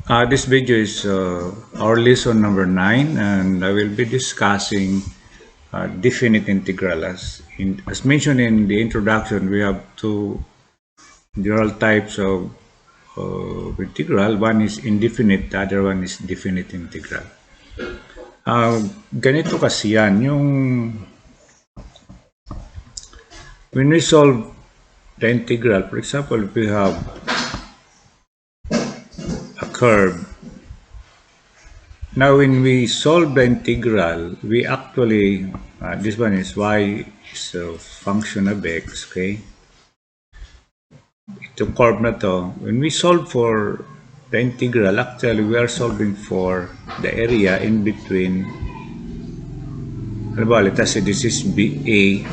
This video is our lesson number 9, and I will be discussing definite integral. As mentioned in the introduction, we have two general types of integral. One is indefinite, the other one is definite integral. Ganito kasi yan, when we solve the integral, for example, if we have a curve. Now, when we solve the integral, we actually, this one is y is a function of x, okay? Itong curve na to, when we solve for the integral, actually, we are solving for the area in between. Let us say this is A,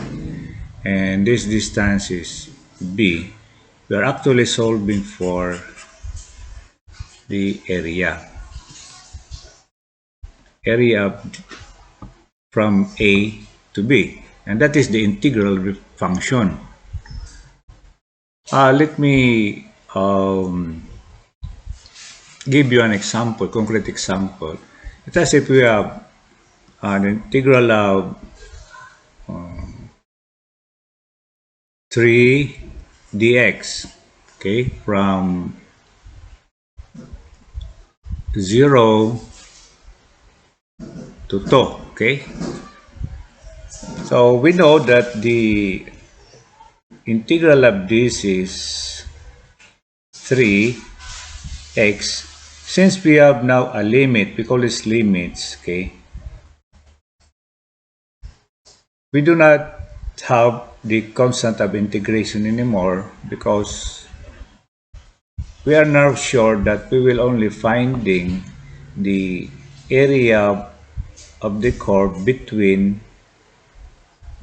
and this distance is B. We are actually solving for the area from A to B, and that is the integral function. Let me give you an example, concrete example. Let us say if we have an integral of 3 dx, okay, from 0 to 2, okay? So we know that the integral of this is 3x. Since we have now a limit, we call this limits, okay? We do not have the constant of integration anymore because we are now sure that we will only finding the area of the curve between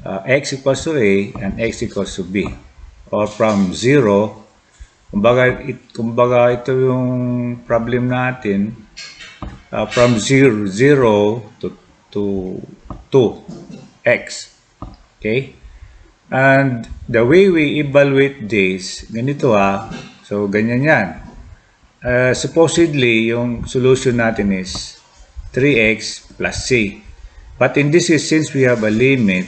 x equals to A and x equals to B, or from 0. Kumbaga ito yung problem natin, from 0 to 2x, okay? And the way we evaluate this, ganito so ganyan yan. Supposedly, yung solution natin is 3x plus c. But in this case, since we have a limit,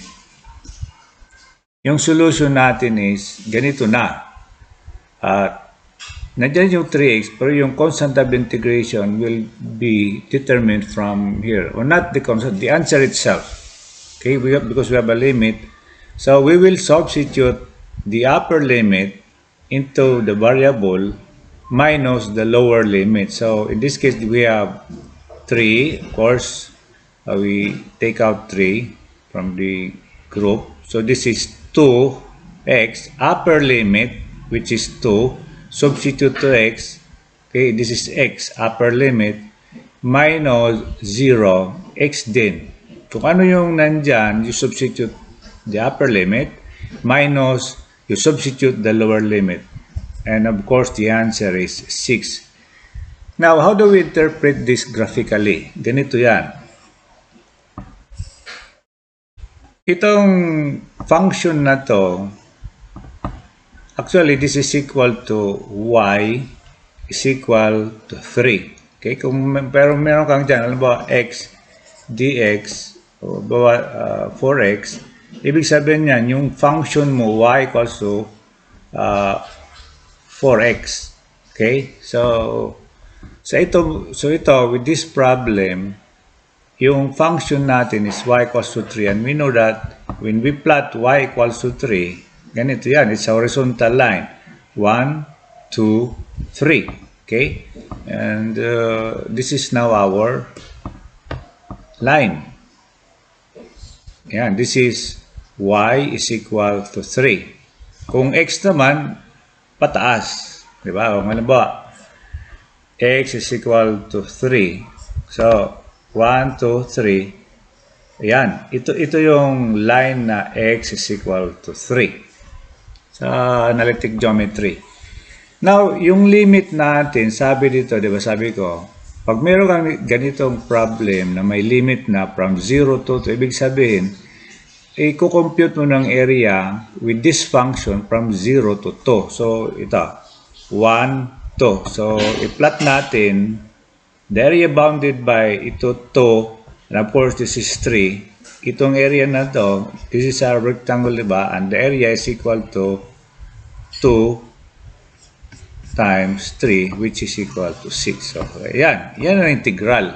yung solution natin is ganito na. Nandiyan yung 3x, pero yung constant of integration will be determined from here. Or not the constant, the answer itself. Okay, because we have a limit. So we will substitute the upper limit into the variable minus the lower limit. So in this case, we have 3. Of course, we take out 3 from the group. So this is 2x, upper limit, which is 2. Substitute to x. Okay, this is x, upper limit, minus 0, x din. Kung ano yung nandyan, you substitute the upper limit, minus, you substitute the lower limit. And of course, the answer is 6. Now, how do we interpret this graphically? Ganito yan. Itong function na to, actually, this is equal to y is equal to 3. Okay? Pero meron kang dyan, alam ba, x dx, o 4x, ibig sabihin yan, yung function mo, y equals to 4x. Okay? So ito, with this problem, yung function natin is y equals to 3. And we know that when we plot y equals to 3, ganito yan. It's a horizontal line. 1, 2, 3. Okay? And this is now our line. Yan. This is y is equal to 3. Kung x naman, pataas. Diba? Kung halimbawa, x is equal to 3. So, 1, 2, 3. Ayan. Ito yung line na x is equal to 3 sa analytic geometry. Now, yung limit natin, sabi dito, di ba sabi ko, pag meron kang ganitong problem na may limit na from 0 to 2, ibig sabihin, i-compute mo ng area with this function from 0 to 2. So, ito, 1, 2. So, i-plot natin the area bounded by ito 2, and of course this is 3. Itong area na to, this is a rectangle, diba? And the area is equal to 2 times 3, which is equal to 6. Okay, yan ang integral.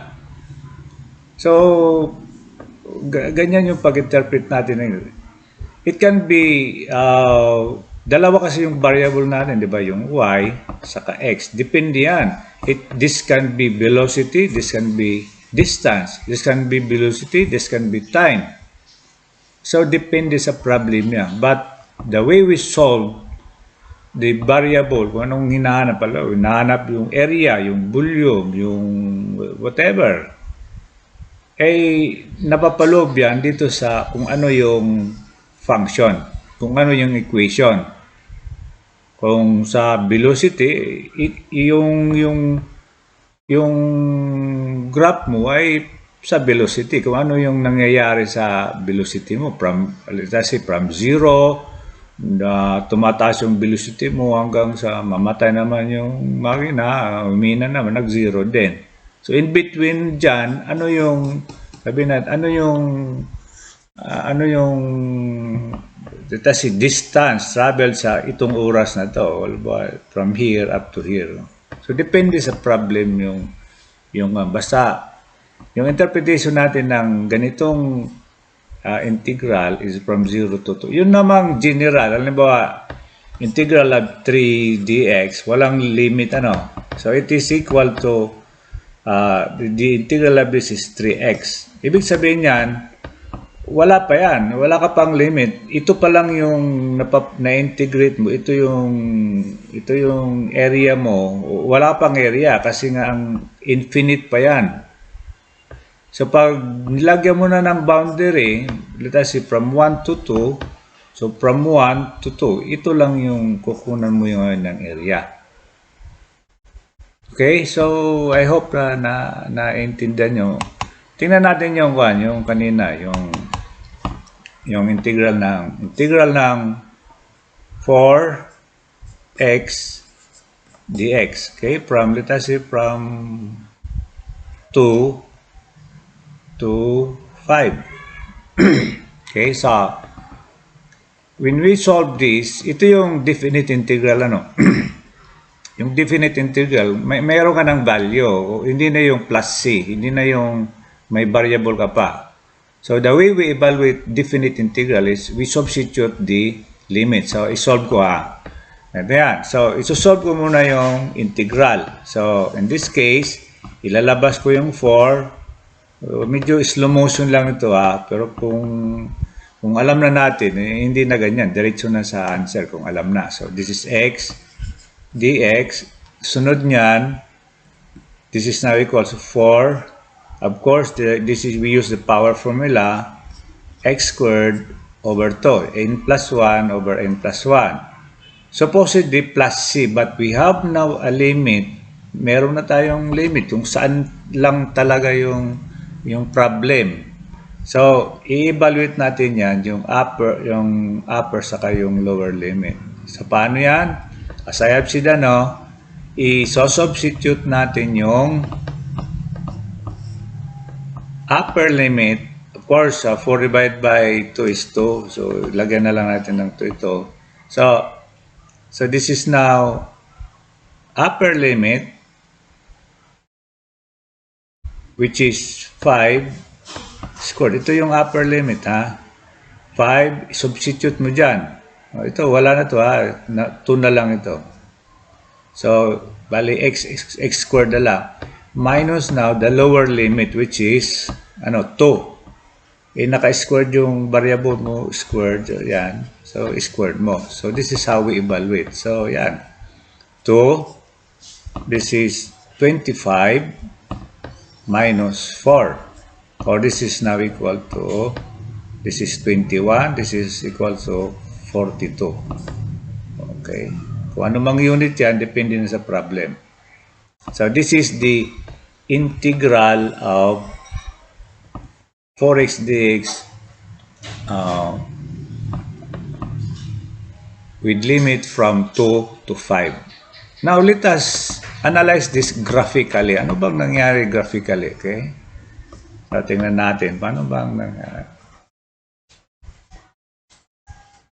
So, ganyan yung pag-interpret natin. It can be, dalawa kasi yung variable natin, di ba? Yung y, saka x. Depende yan. This can be velocity, this can be distance, this can be velocity, this can be time. So, depende sa problem niya. But, the way we solve the variable, kung anong hinahanap pala, hinahanap yung area, yung volume, yung whatever, napapaloob yan dito sa kung ano yung function, kung ano yung equation. Kung sa velocity, yung graph mo ay sa velocity. Kung ano yung nangyayari sa velocity mo from 0 na tumataas yung velocity mo hanggang sa mamatay naman yung makina, umina naman, nag-0 din. So in between dyan, ano yung distance travel sa itong oras na to, from here up to here. So depende sa problem yung basta yung interpretation natin ng ganitong integral is from 0 to 2. Yun namang general, halimbawa integral of 3 dx, walang limit So it is equal to the integral of this is 3x. Ibig sabihin yan, wala pa yan. Wala ka pang limit. Ito pa lang yung na-integrate mo. Ito yung area mo. Wala pang area kasi nga ang infinite pa yan. So pag nilagyan mo na ng boundary, let's say from 1 to 2, so from 1 to 2, ito lang yung kukunan mo yung ng area. Okay, so I hope na naintindihan nyo. Tingnan natin yung kanina, yung integral ng 4x dx. Okay, let's say from 2 to 5. Okay, so when we solve this, ito yung definite integral yung definite integral, mayroon ka ng value, hindi na yung plus c, hindi na yung may variable ka pa. So the way we evaluate definite integral is we substitute the limit. So isolve ko Ayan. So isosolve ko muna yung integral. So in this case, ilalabas ko yung 4. Medyo slow motion lang ito pero kung alam na natin, hindi na ganyan. Diretso na sa answer kung alam na. So this is x dx. Sunod niyan, this is now equals to 4. Of course, we use the power formula, x squared over 2, n plus 1 over n plus 1. Supposedly plus c, but we have now a limit. Meron na tayong limit kung saan lang talaga yung problem. So, i-evaluate natin yan, yung upper saka yung lower limit. So, paano yan? As I have said, i-substitute natin yung upper limit. Of course, 4 divided by 2 is 2. So, lagyan na lang natin ng 2 ito. So this is now upper limit, which is 5 squared. Ito yung upper limit, 5, substitute mo dyan. Ito, wala na to, 2 na lang ito. So, bali, x squared na lang. Minus now the lower limit, which is 2. Naka-squared yung variable mo, squared, yan. So, squared mo. So, this is how we evaluate. So, yan. 2, this is 25 minus 4. Or this is now equal to, this is 21, this is equal to 42. Okay. Kung ano mang unit yan, depende na sa problem. So, this is the integral of 4x dx with limit from 2 to 5. Now, let us analyze this graphically. Ano bang nangyari graphically? Okay? So, tingnan natin. Paano bang nangyari?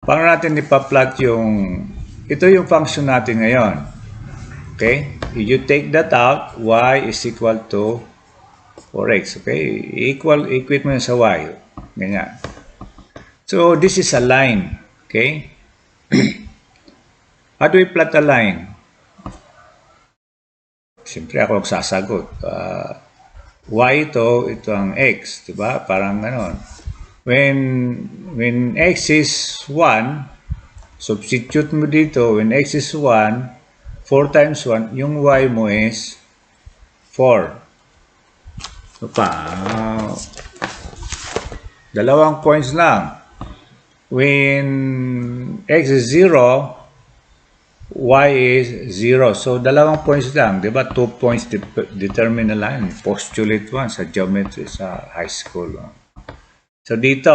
Paano natin ipa-plot yung... Ito yung function natin ngayon. Okay? If you take that out, y is equal to 4x. Okay? Equate mo yun sa y. Ganyan. So, this is a line. Okay? How do we plot a line? Siyempre ako magsasagot. Y ito ang x. Diba? Parang ganon. When x is 1, substitute mo dito, when x is 1, 4 times 1, yung y mo is 4. So, dalawang points lang. When x is 0, y is 0. So, dalawang points lang. Diba? 2 points determine the line. Postulate 1 sa geometry sa high school. So, dito,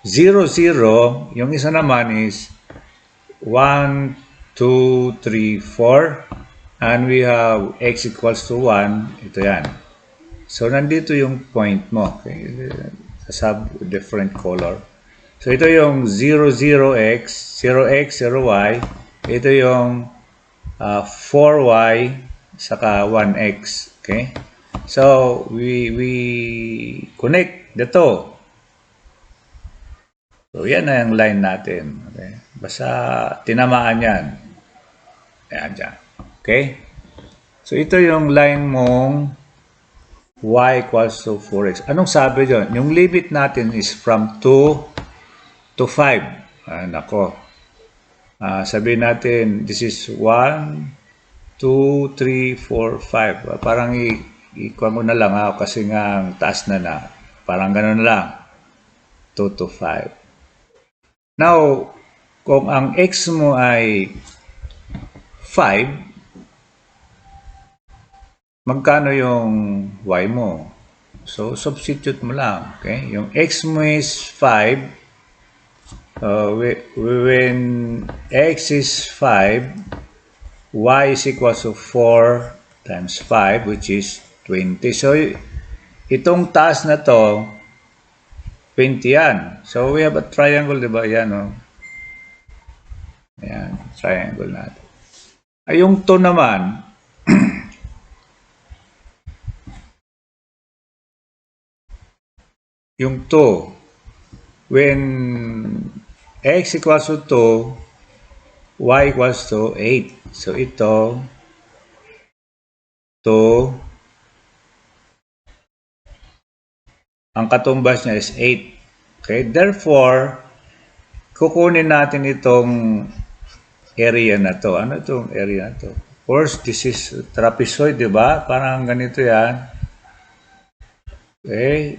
0, 0. Yung isa naman is 1, 2, 3, 4. And we have x equals to 1. Ito yan. So, nandito yung point mo. Okay? Sa different color. So, ito yung 0, 0x, 0x, 0y. Ito yung 4y, saka 1x. Okay? So, we connect the two. So, yan na yung line natin. Okay? Basta tinamaan yan. Ayan dyan. Okay? So, ito yung line mong y equals to 4x. Anong sabi dyan? Yung limit natin is from 2 to 5. Nako. Sabihin natin, this is 1, 2, 3, 4, 5. Parang ikuha mo na lang kasi nga taas na. Parang gano'n na lang. 2 to 5. Now, kung ang x mo ay 5, magkano yung y mo? So, substitute mo lang. Okay? Yung x mo is 5. When x is 5, y is equal to 4 times 5, which is 20. So, itong taas na to, 20 yan. So, we have a triangle, diba? Yan, oh. Ayan, triangle natin. Ay, yung to naman, yung to, when x equals to 2, y equals to 8. So, ito, to, ang katumbas niya is 8. Okay? Therefore, kukunin natin itong area na to. Ano itong area na to? Of course, this is trapezoid, di ba? Parang ganito yan. Okay?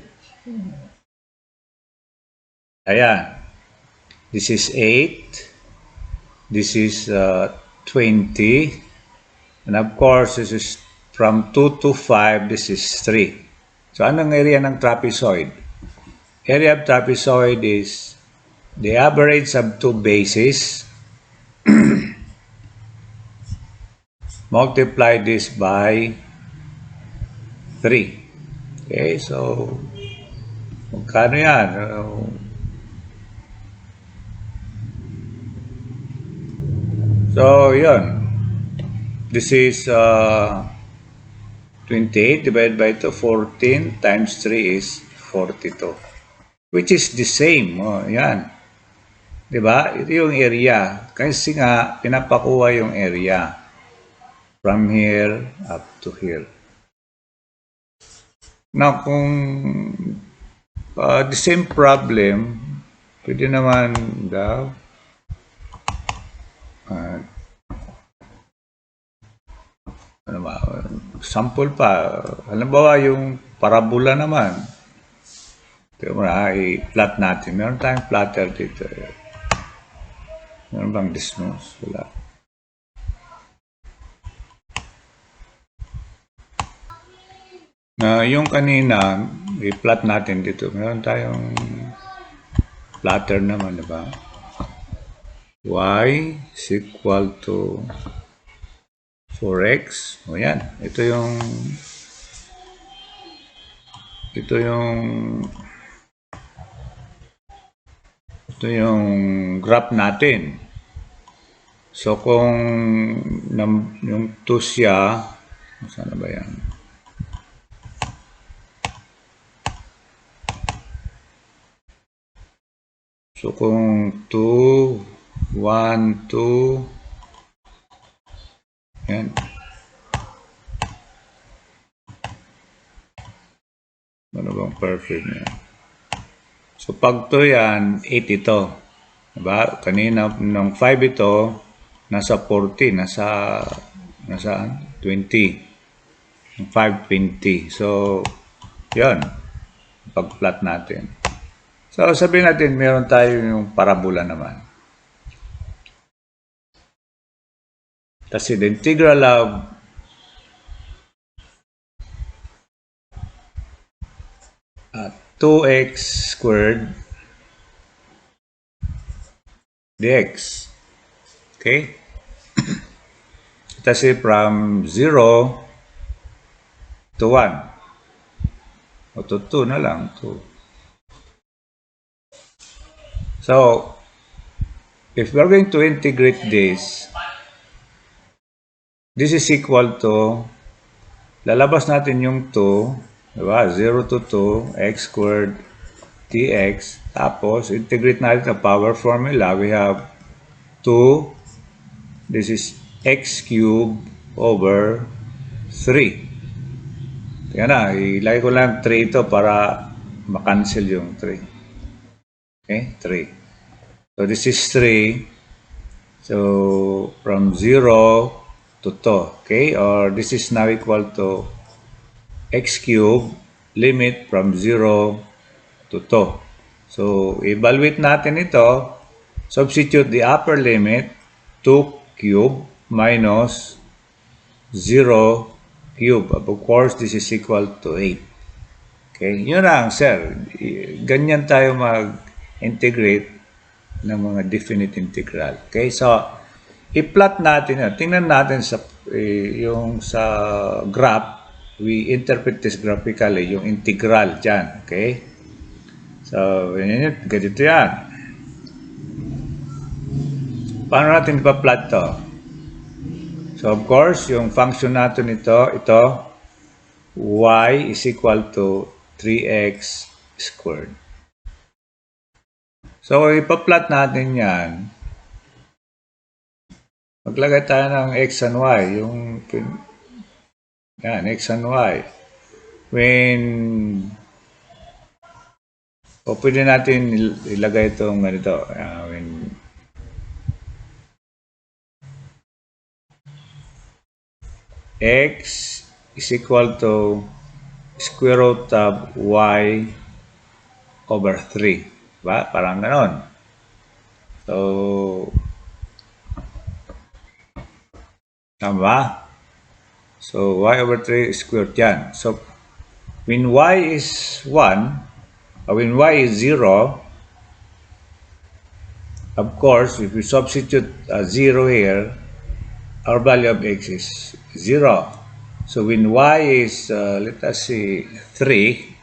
Ayan. This is 8. This is 20. And of course, this is from 2 to 5. This is 3. So, anong area ng trapezoid? Area of trapezoid is the average of two bases. Multiply this by 3. Okay, so, magkano yan? So, yun. This is 28 divided by 2, 14 times 3 is 42. Which is the same. Oh, yan. Diba? Ito yung area. Kasi nga, pinapakuha yung area. From here up to here. Now, kung the same problem, pwede naman daw. Sample pa. Halimbawa, yung parabola naman. Ito muna, i-plot natin. Meron tayong plotter dito. Meron bang disnose? Wala. Yung kanina, i-plot natin dito. Meron tayong plotter naman, diba? Y is equal to 4x. O yan. Ito yung graph natin. So kung yung 2 siya, saan na ba yan? So kung 2, 1, 2, yan. Ano bang perfect niya? So pag 2 yan, 8 ito. Diba? Kanina, nung 5 ito, nasa 40, nasaan? 20. Yung 5, 20. So, yun. Pag-plot natin. So, sabihin natin, meron tayo yung parabola naman. Kasi the integral of 2x squared dx. Okay? Kasi from 0 to 1. O to 2 na lang. 2. So, if we're going to integrate this is equal to, lalabas natin yung 2, diba? 0 to 2, x squared dx. Tapos, integrate natin the power formula. We have 2, this is x cubed over 3. Tingnan na, ilagay ko lang 3 ito para makancel yung 3. Okay, 3. So, this is 3. So, from 0 to 2. Okay, or this is now equal to x cubed, limit from 0 to 2. So, evaluate natin ito. Substitute the upper limit, 2 cube minus 0 cube. Of course, this is equal to 8. Okay, yun lang, sir. Ganyan tayo mag-integrate ng mga definite integral. Okay, so, i-plot natin yun. Tingnan natin yung sa graph. We interpret this graphically, yung integral dyan. Okay? So, ganito yan. Paano natin ipa-plot to? So, of course, yung function natin ito, y is equal to 3x squared. So, ipa-plot natin yan. Maglagay tayo ng x and y. Yan, x and y. Pwede natin ilagay itong ganito. When x is equal to square root of y over 3. Diba? Parang ganon. So, tama? So, y over 3 is squared yan. So, when y is 1, or when y is 0, of course, if we substitute 0 here, our value of x is 0. So, when y is, let us see, 3,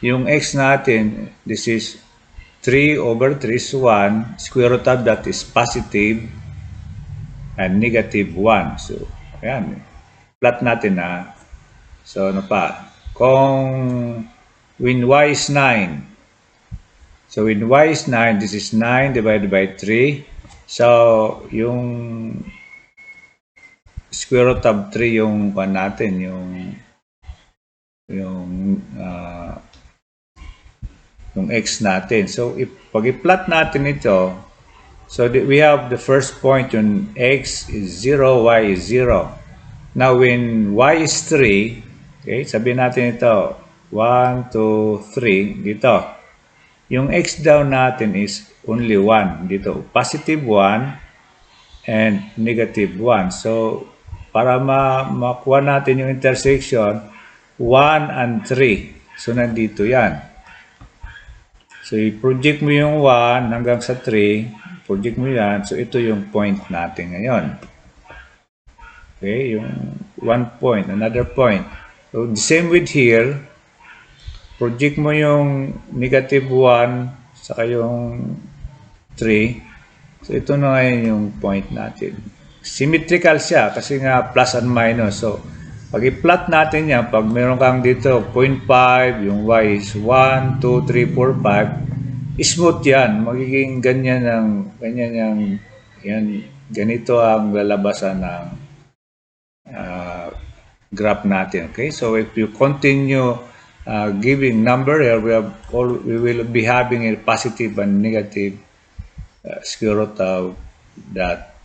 yung x natin, this is 3 over 3 is 1, square root of that is positive and negative 1. So, ayan. Plot natin na. So, ano pa? Kung when y is 9. So, when y is 9, this is 9 divided by 3. So, yung square root of 3 yung pan natin, yung x natin. So, pag i-plot natin ito, so we have the first point, yung x is 0, y is 0. Now, when y is 3, okay, sabihin natin ito, 1, 2, 3, dito. Yung x down natin is only 1. Dito, positive 1 and negative 1. So, para makuha natin yung intersection, 1 and 3. So, nandito yan. So, i-project mo yung 1 hanggang sa 3. Project mo yan. So, ito yung point natin ngayon. Okay, yung 1 point, another point. So, the same with here, project mo yung -1 saka yung 3. So, ito na ngayon yung point natin. Symmetrical siya kasi nga plus and minus. So, pag i-plot natin yan, pag meron kang dito 0.5, yung y is 1, 2, 3, 4, 5, smooth yan. Magiging ganyan yung, yan, ganito ang lalabasan ng graph natin. Okay, so if you continue giving number here, we will be having a positive and negative square root of that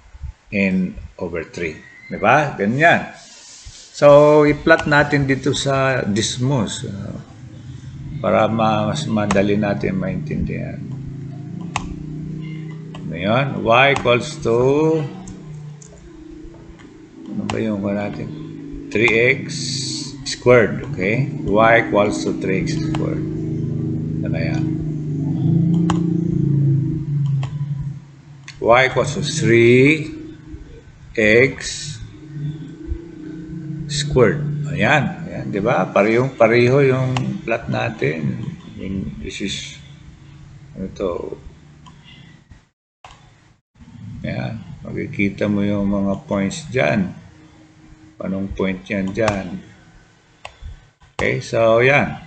n over 3. Diba? Ganyan. So, i-plot natin dito sa Dismos para mas madali natin maintindihan. Ngayon, y equals to ano ba yung natin? 3x squared, okay? Y equals to 3x squared. Ano yan? Y equals to 3x squared. Ayan, ayan, di ba? Pareho yung plot natin. This is ito. Ayan, makikita mo yung mga points dyan. Anong point yan dyan? Okay, so yan.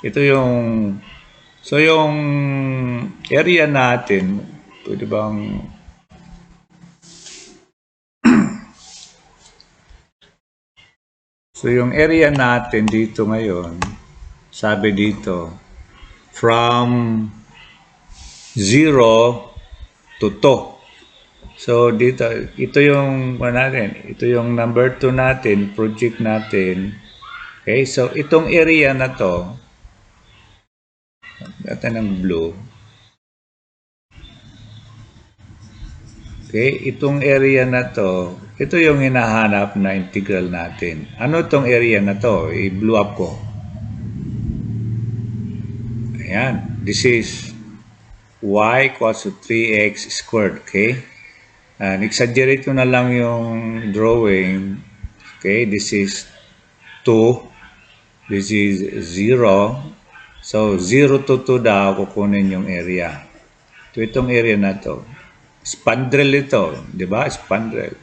Ito yung yung area natin, pwede bang so yung area natin dito ngayon, sabi dito, from 0 to 2. So dito, ito yung ito yung number 2 natin, project natin. Okay, so itong area na to, natin ng blue. Okay, itong area na to, ito yung hinahanap na integral natin. Ano itong area na to? I-blue up ko. Ayan, this is y equals to 3x squared, okay? Exaggerate ko na lang yung drawing. Okay, this is 2. This is 0. So, 0 to 2 daw kukunin yung area. So, itong area na to. Spandrel ito. Di ba? Spandrel.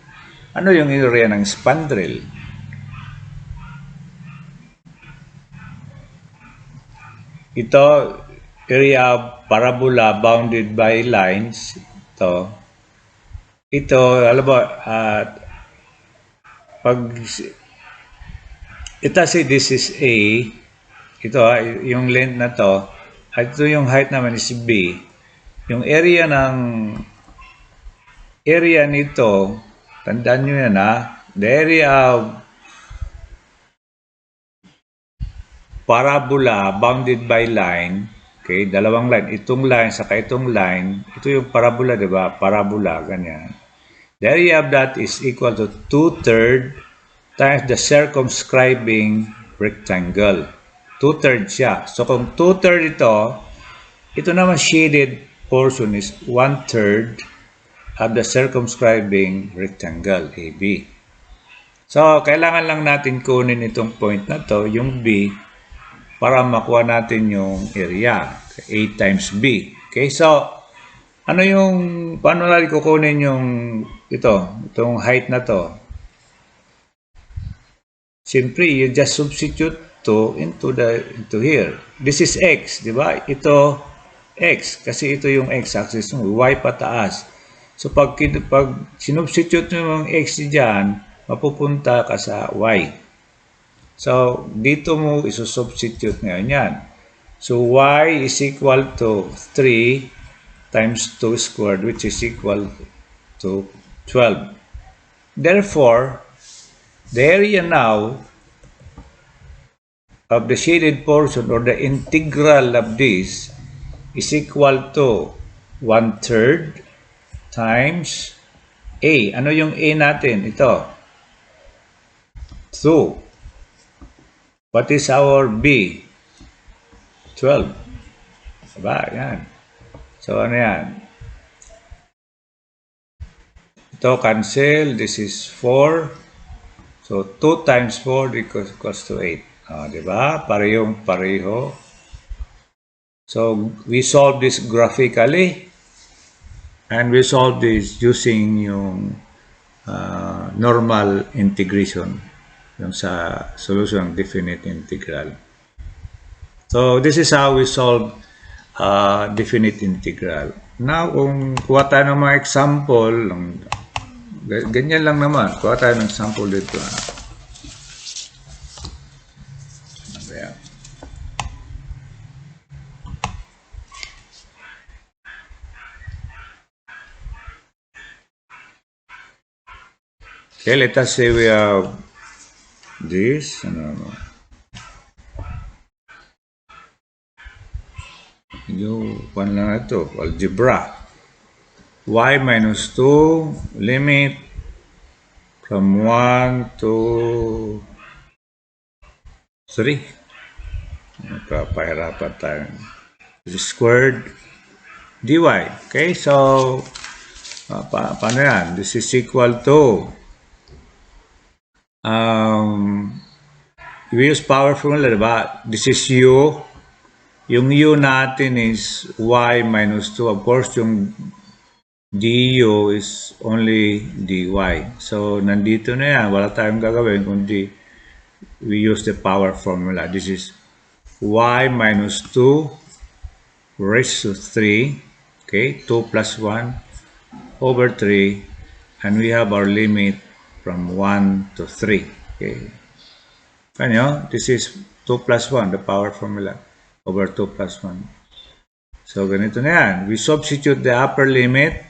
Ano yung area ng spandrel? Ito, area parabola bounded by lines. Ito, alam mo, pag ito si this is A, ito yung length na to, at ito yung height naman is B. Yung area nito, tandaan nyo yan the area of parabola bounded by line, okay, dalawang line, itong line saka itong line, ito yung parabola, di ba? Parabola, ganyan. The area of that is equal to 2/3 times the circumscribing rectangle. 2/3 siya. So kung 2/3 ito naman shaded portion is 1/3 of the circumscribing rectangle, AB. So, kailangan lang natin kunin itong point na to, yung B, para makuha natin yung area. A times B. Okay, so, paano natin kukunin yung itong height na to? Siyempre, you just substitute into here. This is x, di ba? Ito x kasi ito yung x-axis mo, y pataas. So pag sinubstitute mo yung x diyan, mapupunta ka sa y. So dito mo isusubstitute ngayon yan. So y is equal to 3 times 2 squared, which is equal to 12. Therefore, the area now of the shaded portion or the integral of this is equal to 1/3 times A. Ano yung A natin? Ito. 2. What is our B? 12. Diba? Yan. So, ano yan? Ito, cancel. This is 4. So, 2 times 4 equals to 8. Diba? Pareho. So, we solve this graphically. And we solve this using yung normal integration. Yung sa solution ng definite integral. So, this is how we solve definite integral. Now, kung kuha tayo ng mga example, ganyan lang naman. Kuha tayo ng example dito. Okay, let us say we have this. Yung one lang ito, algebra. Y minus 2, limit from 1 to 3. Pahirapan tayo. Squared dy. Okay, so paano yan? This is equal to we use power formula, diba? This is u. Yung u natin is y minus 2. Of course, yung du is only dy. So, nandito na yan. Wala tayong gagawin kundi we use the power formula. This is y minus 2 raised to 3. Okay, 2 plus 1 over 3. And we have our limit from 1 to 3. Okay. Ano? This is 2 plus 1, the power formula, over 2 plus 1. So, ganito na yan. We substitute the upper limit.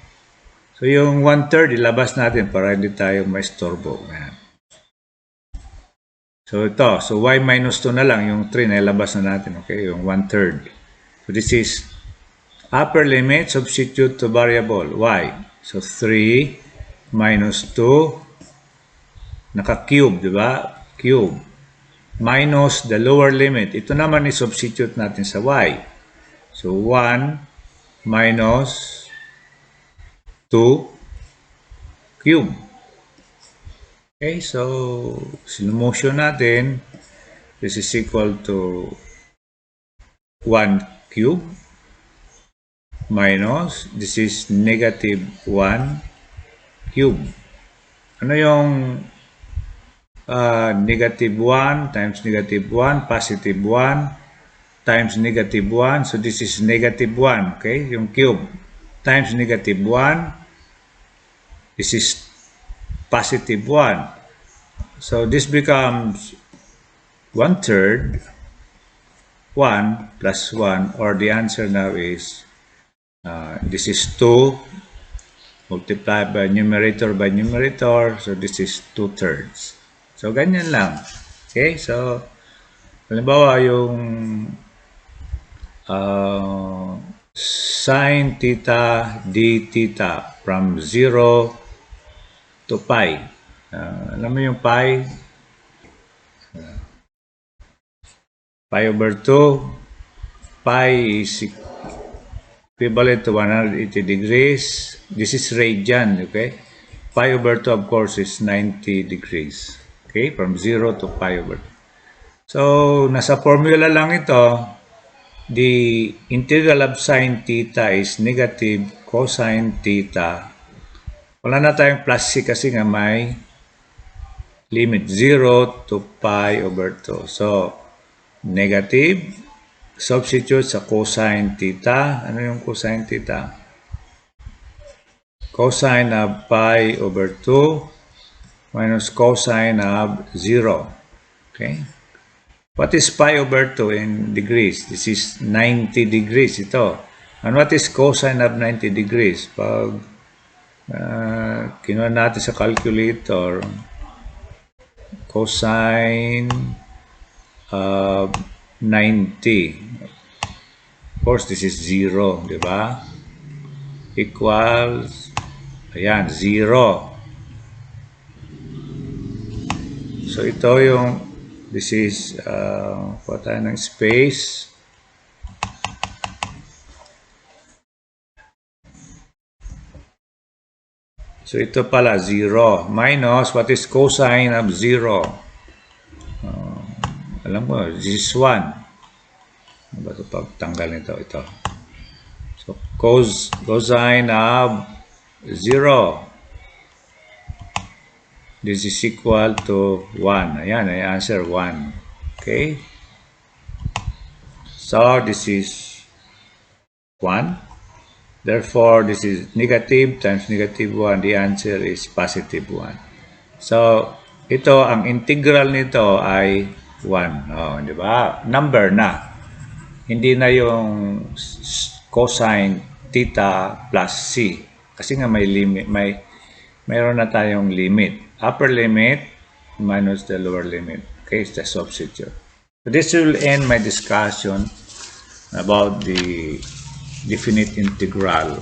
So, yung 1/3, ilabas natin para hindi tayo maistorbo. So, ito. So, y minus 2 na lang. Yung 3 na ilabas na natin. Okay? Yung 1/3. So, this is upper limit, substitute to variable y. So, 3 minus 2, naka-cube, di ba? Cube. Minus the lower limit. Ito naman i-substitute natin sa y. So, 1 minus 2 cube. Okay, so, solution natin, this is equal to 1 cube minus, this is negative 1 cube. Ano yung negative 1 times negative 1, positive 1 times negative 1. So, this is negative 1, okay? Yung cube times negative 1, this is positive 1. So, this becomes 1/3, 1 plus 1, or the answer now is, this is 2 multiplied by numerator, so this is 2/3. So, ganyan lang. Okay, so, halimbawa yung sin theta d theta from 0 to pi. Alam mo yung pi? Pi over 2. Pi is equivalent to 180 degrees. This is radian, okay? Pi over 2, of course, is 90 degrees. Okay, from 0 to pi over 2. So, nasa formula lang ito. The integral of sin theta is negative cosine theta. Wala na tayong plus c kasi nga may limit 0 to pi over 2. So, negative. Substitute sa cosine theta. Ano yung cosine theta? Cosine of pi over 2 minus cosine of 0. Okay? What is pi over 2 in degrees? This is 90 degrees ito. And what is cosine of 90 degrees? Pag kinuha natin sa calculator, cosine of 90. Of course, this is 0, di ba? Equals, ayan, 0. So, ito yung, this is, kuha tayo ng space. So ito pala 0 minus what is cosine of 0? Alam mo, this is 1. Ano ba ito pagtanggal nito? Ito. So cosine of 0. This is equal to 1. Ayan, ay answer 1. Okay? So this is 1. Therefore, this is negative times negative 1. The answer is positive 1. So, ito, ang integral nito ay 1. Oh, di ba? Number na. Hindi na yung cosine theta plus c. Kasi nga may limit, mayroon na tayong limit. Upper limit minus the lower limit. Okay, it's the substitute. So this will end my discussion about the definite integral.